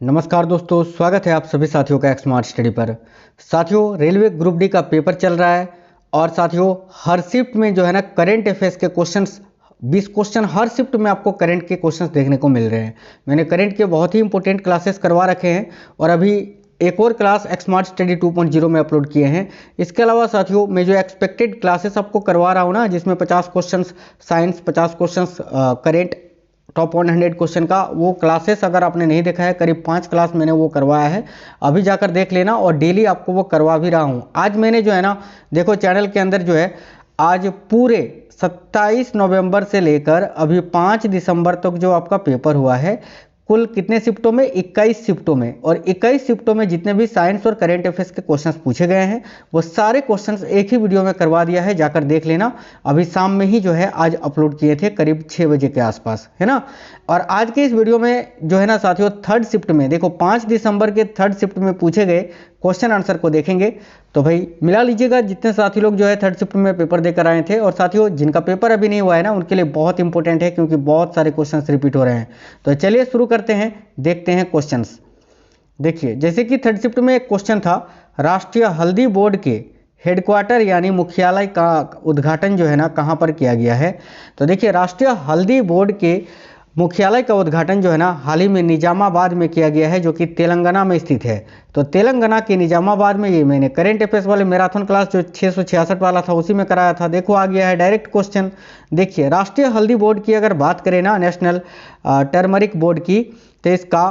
नमस्कार दोस्तों, स्वागत है आप सभी साथियों का स्मार्ट स्टडी पर। साथियों, रेलवे ग्रुप डी का पेपर चल रहा है और साथियों हर शिफ्ट में जो है ना करंट अफेयर्स के क्वेश्चंस 20 क्वेश्चन हर शिफ्ट में आपको करंट के क्वेश्चंस देखने को मिल रहे हैं। मैंने करंट के बहुत ही इंपॉर्टेंट क्लासेस करवा रखे हैं और अभी एक और क्लास स्मार्ट स्टडी 2.0 में अपलोड किए हैं। इसके अलावा साथियों मैं जो एक्सपेक्टेड क्लासेस आपको करवा रहा हूँ ना, जिसमें 50 questions science, 50 questions current top 100 question का, वो क्लासेस अगर आपने नहीं देखा है, करीब 5 क्लास मैंने वो करवाया है, अभी जाकर देख लेना। और डेली आपको वो करवा भी रहा हूँ। आज मैंने जो है ना, देखो चैनल के अंदर जो है आज पूरे 27 नवंबर से लेकर अभी 5 दिसंबर तक जो आपका पेपर हुआ है, कुल कितने शिफ्टों में? 21 शिफ्टों में। और 21 शिफ्टों में जितने भी साइंस और करंट अफेयर्स के क्वेश्चंस पूछे गए हैं वो सारे क्वेश्चंस एक ही वीडियो में करवा दिया है, जाकर देख लेना। अभी शाम में ही जो है आज अपलोड किए थे, करीब 6 बजे के आसपास, है ना। और आज के इस वीडियो में जो है ना साथियों, थर्ड शिफ्ट में देखो 5 दिसंबर के थर्ड शिफ्ट में पूछे गए क्वेश्चन आंसर को देखेंगे। तो भाई मिला लीजिएगा जितने साथी लोग जो है थर्ड शिफ्ट में पेपर देकर आए थे। और साथियों जिनका पेपर अभी नहीं हुआ है ना, उनके लिए बहुत इंपॉर्टेंट है, क्योंकि बहुत सारे क्वेश्चंस रिपीट हो रहे हैं। तो चलिए शुरू करते हैं, देखते हैं क्वेश्चंस। देखिए, जैसे कि थर्ड शिफ्ट में एक क्वेश्चन था, राष्ट्रीय हल्दी बोर्ड के हेडक्वार्टर यानी मुख्यालय का उद्घाटन जो है ना कहाँ पर किया गया है? तो देखिए, राष्ट्रीय हल्दी बोर्ड के मुख्यालय का उद्घाटन जो है ना हाल ही में निजामाबाद में किया गया है, जो कि तेलंगाना में स्थित है। तो तेलंगाना के निजामाबाद में, ये मैंने करंट अफेयर्स वाले मैराथन क्लास जो 666 वाला था उसी में कराया था। देखो आ गया है डायरेक्ट क्वेश्चन। देखिए, राष्ट्रीय हल्दी बोर्ड की अगर बात करें ना, नेशनल टर्मरिक बोर्ड की, तो इसका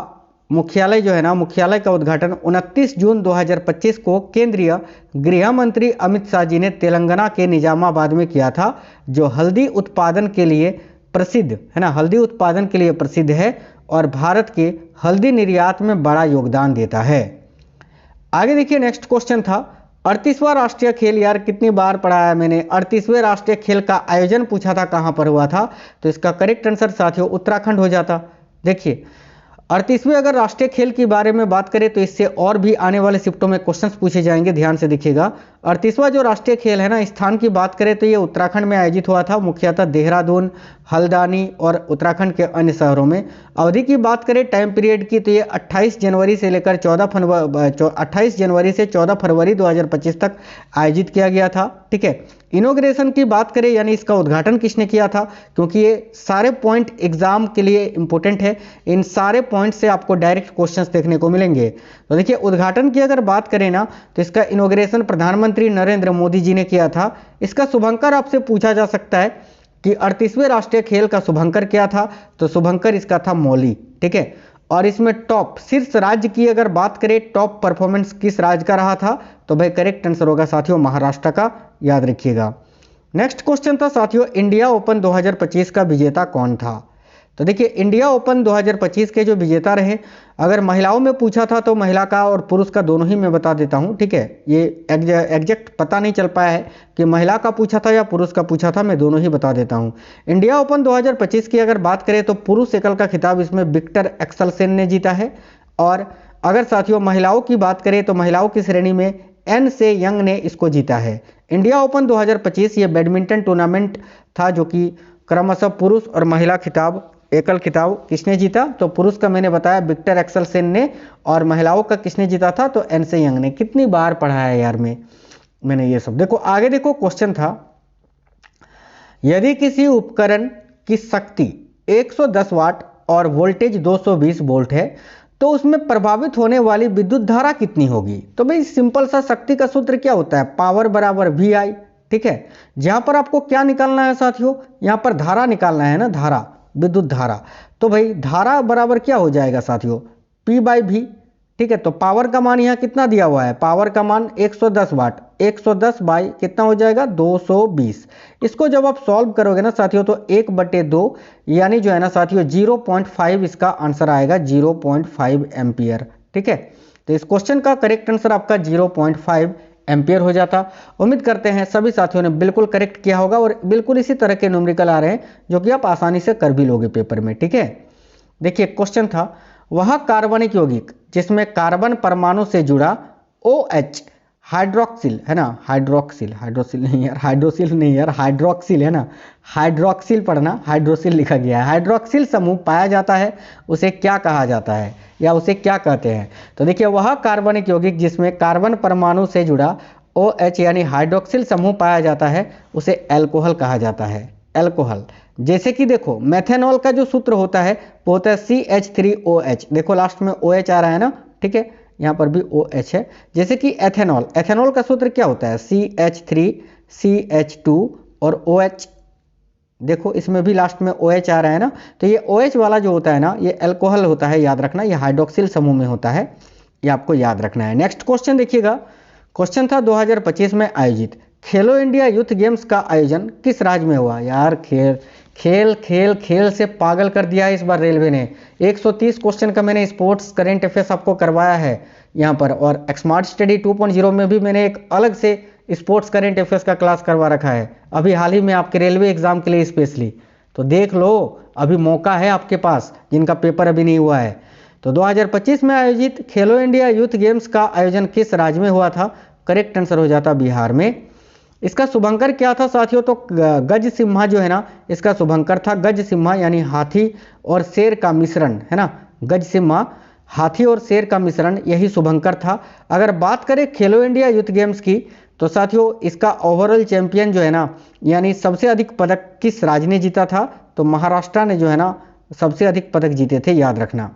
मुख्यालय जो है ना, मुख्यालय का उद्घाटन 29 जून 2025 को केंद्रीय गृह मंत्री अमित शाह जी ने तेलंगाना के निजामाबाद में किया था, जो हल्दी उत्पादन के लिए प्रसिद्ध है ना, हल्दी उत्पादन के लिए प्रसिद्ध है और भारत के हल्दी निर्यात में बड़ा योगदान देता है। आगे देखिए, नेक्स्ट क्वेश्चन था 38वां राष्ट्रीय खेल। यार कितनी बार पढ़ाया मैंने, 38वें राष्ट्रीय खेल का आयोजन पूछा था कहां पर हुआ था? तो इसका करेक्ट आंसर साथियों उत्तराखंड हो जाता। देखिए, 38वें अगर राष्ट्रीय खेल के बारे में बात करें तो इससे और भी आने वाले शिफ्टों में क्वेश्चंस पूछे जाएंगे, ध्यान से देखिएगा। 38वां जो राष्ट्रीय खेल है ना, स्थान की बात करें तो ये उत्तराखंड में आयोजित हुआ था, मुख्यतः देहरादून, हल्द्वानी और उत्तराखंड के अन्य शहरों में। अवधि की बात करें टाइम पीरियड की, तो ये 28 जनवरी से लेकर 28 जनवरी से 14 फरवरी 2025 तक आयोजित किया गया था। ठीक है, इनॉग्रेशन की बात करें यानी इसका उद्घाटन किसने किया था, क्योंकि ये सारे पॉइंट एग्जाम के लिए इंपॉर्टेंट है, इन सारे पॉइंट से आपको डायरेक्ट क्वेश्चंस देखने को मिलेंगे। तो देखिए, उद्घाटन की अगर बात करें ना, तो इसका इनॉग्रेशन प्रधानमंत्री नरेंद्र मोदी जी ने किया था। इसका शुभंकर आपसे पूछा जा सकता है कि 38वें राष्ट्रीय खेल का शुभंकर क्या था? तो शुभंकर इसका था मौली। ठीक है, और इसमें टॉप शीर्ष राज्य की अगर बात करें, टॉप परफॉर्मेंस किस राज्य का रहा था? तो भाई करेक्ट आंसर होगा साथियों महाराष्ट्र का, याद रखिएगा। नेक्स्ट क्वेश्चन था साथियों, इंडिया ओपन 2025 का विजेता कौन था? तो देखिए, इंडिया ओपन 2025 के जो विजेता रहे, अगर महिलाओं में पूछा था तो महिला का और पुरुष का दोनों ही मैं बता देता हूं। ठीक है, ये एग्जैक्ट पता नहीं चल पाया है कि महिला का पूछा था या पुरुष का पूछा था, मैं दोनों ही बता देता हूं। इंडिया ओपन 2025 की अगर बात करें तो पुरुष एकल का खिताब इसमें विक्टर एक्सेलसेन ने जीता है। और अगर साथियों महिलाओं की बात करें तो महिलाओं की श्रेणी में एन से यंग ने इसको जीता है। इंडिया ओपन 2025 ये बैडमिंटन टूर्नामेंट था, जो कि क्रमशः पुरुष और महिला खिताब, एकल खिताब किसने जीता? तो पुरुष का मैंने बताया विक्टर एक्सेलसेन ने, और महिलाओं का किसने जीता था? तो एन से यंग ने। कितनी बार पढ़ाया है यार मैंने ये सब। देखो आगे देखो, क्वेश्चन था, यदि किसी उपकरण की शक्ति 110 वाट और वोल्टेज 220 वोल्ट है तो उसमें प्रभावित होने वाली विद्युत धारा कितनी होगी? तो भाई सिंपल सा शक्ति का सूत्र क्या होता है? पावर बराबर VI। ठीक है, जहां पर आपको क्या निकालना है साथियों? यहां पर धारा निकालना है ना, धारा, विद्युत धारा। तो भाई धारा बराबर क्या हो जाएगा साथियों? P/V। ठीक है, तो पावर का मान यहाँ कितना दिया हुआ है? पावर का मान 110 वाट, 110 बाई कितना हो जाएगा? 220। इसको जब आप सॉल्व करोगे ना साथियों, तो 1/2 यानी जो है ना साथियों 0.5 इसका आंसर आएगा, 0.5 एम्पियर। ठीक है, तो इस क्वेश्चन का करेक्ट आंसर आपका 0.5 एम्पियर हो जाता। उम्मीद करते हैं सभी साथियों ने बिल्कुल करेक्ट किया होगा, और बिल्कुल इसी तरह के न्यूमेरिकल आ रहे हैं जो कि आप आसानी से कर भी लोगे पेपर में। ठीक है, देखिए क्वेश्चन था, वह कार्बनिक यौगिक जिसमें कार्बन परमाणु से जुड़ा OH हाइड्रोक्सिल है ना, हाइड्रोक्सिल नहीं यार, हाइड्रोक्सिल है ना, हाइड्रोक्सिल पढ़ना, हाइड्रोक्सिल लिखा गया है। हाइड्रोक्सिल समूह पाया जाता है, उसे क्या कहा जाता है? या उसे क्या कहते हैं? तो देखिए वह कार्बनिक यौगिक जिसमें कार्बन परमाणु से जुड़ा OH यानी हाइड्रोक्सिल समूह पाया जाता है उसे एल्कोहल कहा जाता है, एल्कोहल। जैसे कि देखो मेथेनॉल का जो सूत्र होता है वो होता है CH3OH, देखो लास्ट में OH आ रहा है ना, ठीक है, यहाँ पर भी OH है। जैसे कि एथेनॉल, एथेनॉल का सूत्र क्या होता है CH3CH2 और OH, देखो इसमें भी लास्ट में OH आ रहा है ना, तो ये OH वाला जो होता है ना ये एल्कोहल होता है, याद रखना, ये हाइड्रोक्सिल समूह में होता है, ये आपको याद रखना है। नेक्स्ट क्वेश्चन देखिएगा, क्वेश्चन था 2025 में आयोजित खेलो इंडिया यूथ गेम्स का आयोजन किस राज्य में हुआ? यार खेल खेल खेल खेल से पागल कर दिया है इस बार रेलवे ने। 130 क्वेश्चन का मैंने स्पोर्ट्स करंट अफेयर्स आपको करवाया है यहाँ पर, और स्मार्ट स्टडी 2.0 में भी मैंने एक अलग से स्पोर्ट्स करंट अफेयर्स का क्लास करवा रखा है अभी हाल ही में आपके रेलवे एग्जाम के लिए स्पेशली, तो देख लो अभी मौका है आपके पास जिनका पेपर अभी नहीं हुआ है। तो 2025 में आयोजित खेलो इंडिया यूथ गेम्स का आयोजन किस राज्य में हुआ था? करेक्ट आंसर हो जाता बिहार में। इसका शुभंकर क्या था साथियों? तो गज सिम्हा जो है ना, इसका शुभंकर था गज सिम्हा यानी हाथी और शेर का मिश्रण, है ना, गज सिम्हा हाथी और शेर का मिश्रण, यही शुभंकर था। अगर बात करें खेलो इंडिया यूथ गेम्स की तो साथियों इसका ओवरऑल चैंपियन जो है ना, यानी सबसे अधिक पदक किस राज्य ने जीता था? तो महाराष्ट्र ने जो है ना सबसे अधिक पदक जीते थे, याद रखना।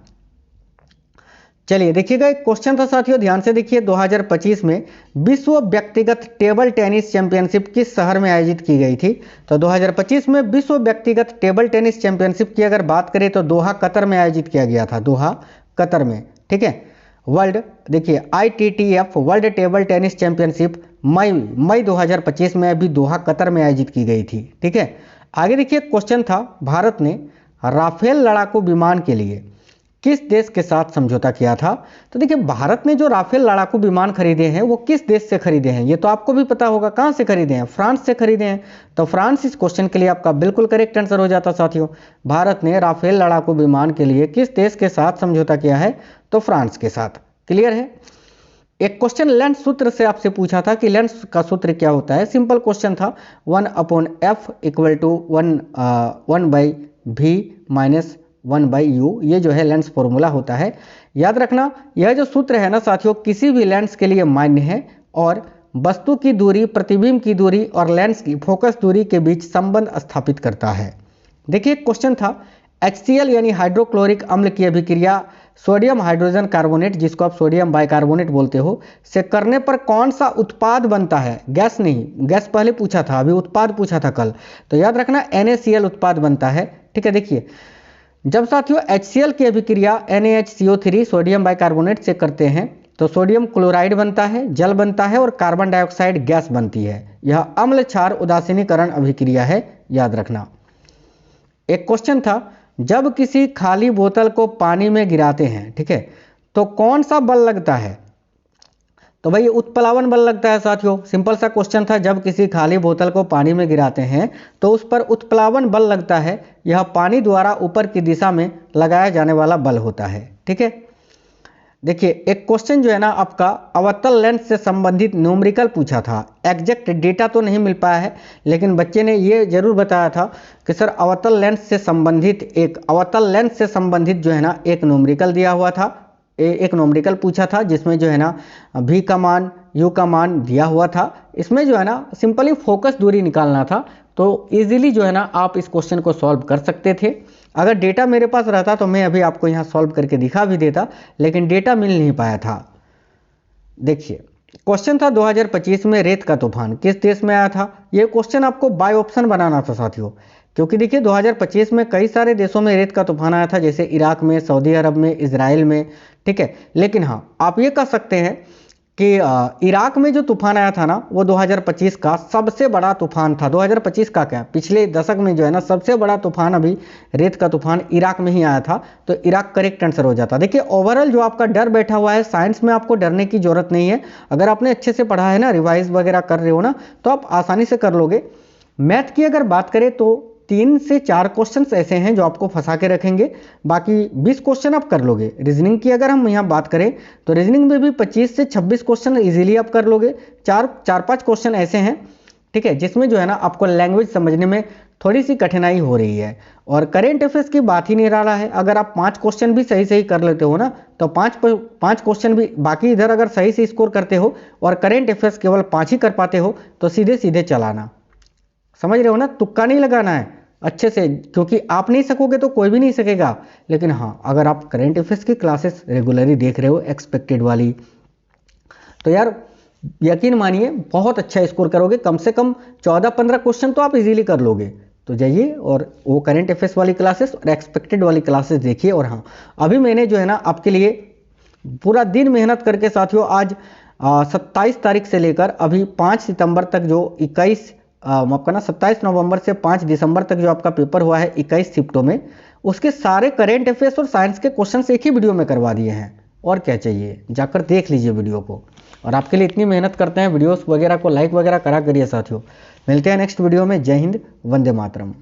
चलिए देखिएगा, एक क्वेश्चन था साथियों, ध्यान से देखिए, 2025 में विश्व व्यक्तिगत टेबल टेनिस चैंपियनशिप किस शहर में आयोजित की गई थी? तो 2025 में विश्व व्यक्तिगत टेबल टेनिस चैंपियनशिप की अगर बात करें तो दोहा कतर में आयोजित किया गया था, दोहा कतर में, ठीक है। वर्ल्ड देखिए ITTF world table tennis championship मई 2025 में अभी दोहा कतर में आयोजित की गई थी, ठीक है। आगे देखिए क्वेश्चन था, भारत ने राफेल लड़ाकू विमान के लिए किस देश के साथ समझौता किया था? तो देखिए भारत ने जो राफेल लड़ाकू विमान खरीदे हैं वो किस देश से खरीदे हैं, ये तो आपको भी पता होगा, कहां से खरीदे हैं? फ्रांस से खरीदे हैं। तो फ्रांस इस क्वेश्चन के लिए आपका बिल्कुल करेक्ट आंसर हो जाता साथियों। भारत ने राफेल लड़ाकू विमान के लिए किस देश के साथ समझौता किया है? तो फ्रांस के साथ। क्लियर है। एक क्वेश्चन लेंस सूत्र से आपसे पूछा था कि लेंस का सूत्र क्या होता है? सिंपल क्वेश्चन था, 1/f = 1/v - 1/u, ये जो है लेंस फॉर्मूला होता है, याद रखना। यह जो सूत्र है ना साथियों किसी भी लेंस के लिए मान्य है और वस्तु की दूरी, प्रतिबिंब की दूरी और लेंस की फोकस दूरी के बीच संबंध स्थापित करता है। देखिए क्वेश्चन था, HCl यानी हाइड्रोक्लोरिक अम्ल की अभिक्रिया सोडियम हाइड्रोजन कार्बोनेट, जिसको आप सोडियम बाइकार्बोनेट बोलते हो, से करने पर कौन सा उत्पाद बनता है? गैस नहीं, गैस पहले पूछा था, अभी उत्पाद पूछा था कल, तो याद रखना NaCl उत्पाद बनता है, ठीक है। देखिए जब साथियों HCl की अभिक्रिया NaHCO3 सोडियम बाइकार्बोनेट से करते हैं तो सोडियम क्लोराइड बनता है, जल बनता है और कार्बन डाइऑक्साइड गैस बनती है। यह अम्ल क्षार उदासीनीकरण अभिक्रिया है, याद रखना। एक क्वेश्चन था, जब किसी खाली बोतल को पानी में गिराते हैं, ठीक है, तो कौन सा बल लगता है? तो भाई उत्प्लावन बल लगता है साथियों। सिंपल सा क्वेश्चन था, जब किसी खाली बोतल को पानी में गिराते हैं तो उस पर उत्प्लावन बल लगता है। यह पानी द्वारा ऊपर की दिशा में लगाया जाने वाला बल होता है, ठीक है। देखिए एक क्वेश्चन जो है ना आपका अवतल लेंस से संबंधित न्यूमेरिकल पूछा था। एग्जैक्ट डेटा तो नहीं मिल पाया है, लेकिन बच्चे ने ये जरूर बताया था कि सर अवतल लेंस से संबंधित जो है ना एक न्यूमेरिकल दिया हुआ था, एक न्यूमेरिकल पूछा था जिसमें जो है ना V का मान, U का मान दिया हुआ था। इसमें जो है ना सिंपली फोकस दूरी निकालना था, तो इजीली जो है ना आप इस क्वेश्चन को सॉल्व कर सकते थे। अगर डेटा मेरे पास रहता तो मैं अभी आपको यहाँ सॉल्व करके दिखा भी देता, लेकिन डेटा मिल नहीं पाया था। देखिए क्वेश्चन था 2025 में रेत का तूफान किस देश में आया था? ये क्वेश्चन आपको बाय ऑप्शन बनाना था साथियों, क्योंकि देखिए 2025 में कई सारे देशों में रेत का तूफान आया था, जैसे इराक में, सऊदी अरब में, इजराइल में, ठीक है। लेकिन हाँ आप ये कह सकते हैं कि इराक में जो तूफान आया था ना वो 2025 का सबसे बड़ा तूफान था। 2025 का क्या, पिछले दशक में जो है ना सबसे बड़ा तूफान अभी रेत का तूफान इराक में ही आया था, तो इराक करेक्ट आंसर हो जाता। देखिए ओवरऑल जो आपका डर बैठा हुआ है, साइंस में आपको डरने की जरूरत नहीं है। अगर आपने अच्छे से पढ़ा है ना, रिवाइज वगैरह कर रहे हो ना, तो आप आसानी से कर लोगे। मैथ की अगर बात करें तो 3 से 4 क्वेश्चन ऐसे हैं जो आपको फंसा के रखेंगे, बाकी 20 क्वेश्चन आप कर लोगे। रीजनिंग की अगर हम यहाँ बात करें तो रीजनिंग में भी 25 से 26 क्वेश्चन इजीली आप कर लोगे। 4-5 क्वेश्चन ऐसे हैं ठीक है, जिसमें जो है ना आपको लैंग्वेज समझने में थोड़ी सी कठिनाई हो रही है। और करेंट अफेयर्स की बात ही नहीं रहा है, अगर आप 5 क्वेश्चन भी सही सही कर लेते हो ना, तो 5 क्वेश्चन भी बाकी इधर अगर सही से स्कोर करते हो और करेंट अफेयर्स केवल 5 ही कर पाते हो, तो सीधे सीधे चलाना। समझ रहे हो ना, तुक्का नहीं लगाना है अच्छे से, क्योंकि आप नहीं सकोगे तो कोई भी नहीं सकेगा। लेकिन हाँ, अगर आप करेंट अफेयर्स की क्लासेस रेगुलरली देख रहे हो एक्सपेक्टेड वाली, तो यार यकीन मानिए बहुत अच्छा स्कोर करोगे। कम से कम 14-15 क्वेश्चन तो आप इजीली कर लोगे। तो जाइए और वो करेंट अफेयर्स वाली क्लासेस और एक्सपेक्टेड वाली क्लासेस देखिए। और हाँ, अभी मैंने जो है ना आपके लिए पूरा दिन मेहनत करके साथियों, आज 27 तारीख से लेकर अभी 5 सितंबर तक जो 21 माफ करना 27 नवंबर से 5 दिसंबर तक जो आपका पेपर हुआ है 21 शिफ्टों में, उसके सारे करेंट अफेयर्स और साइंस के क्वेश्चंस एक ही वीडियो में करवा दिए हैं। और क्या चाहिए, जाकर देख लीजिए वीडियो को। और आपके लिए इतनी मेहनत करते हैं, वीडियोस वगैरह को लाइक वगैरह करा करिए साथियों। मिलते हैं नेक्स्ट वीडियो में। जय हिंद, वंदे मातरम।